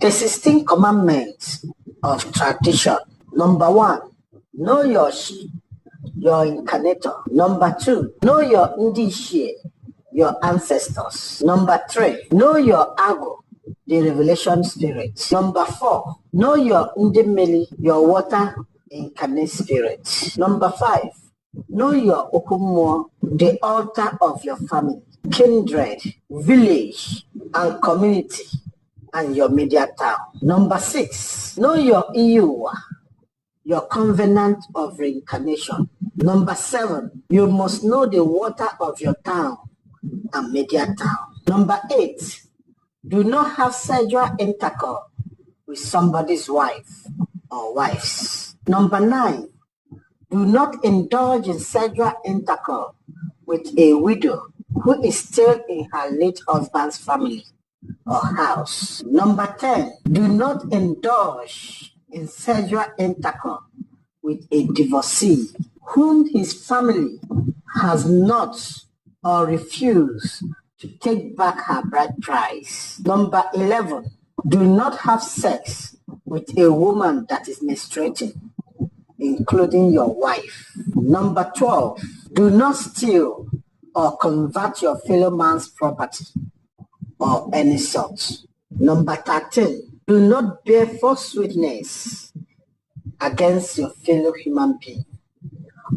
The 16 commandments of tradition. Number 1, know your she, your incarnator. Number 2, know your Ndishie, your ancestors. Number 3, know your Ago, the revelation spirit. Number 4, know your Ndemeli, your water incarnate spirit. Number 5, know your Okumo, the altar of your family, kindred, village, and community, and your media town. Number 6, know your Iuwa, your covenant of reincarnation. Number 7, you must know the water of your town and media town. Number 8, do not have sexual intercourse with somebody's wife or wives. Number 9, do not indulge in sexual intercourse with a widow who is still in her late husband's family or house. Number 10, do not indulge in sexual intercourse with a divorcee whom his family has not or refused to take back her bride price. Number 11, do not have sex with a woman that is menstruating, including your wife. Number 12, do not steal or convert your fellow man's property or any sort. Number 13, do not bear false witness against your fellow human being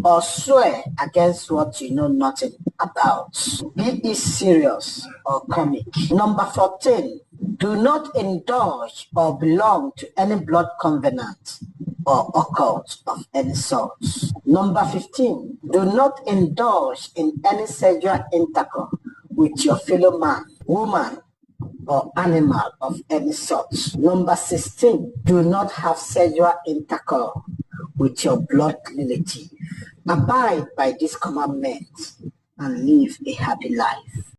or swear against what you know nothing about, be it serious or comic. Number 14, do not indulge or belong to any blood covenant or occult of any sort. Number 15, do not indulge in any sexual intercourse with your fellow man, woman, or animal of any sort. Number 16, do not have sexual intercourse with your blood relative. Abide by these commandments and live a happy life.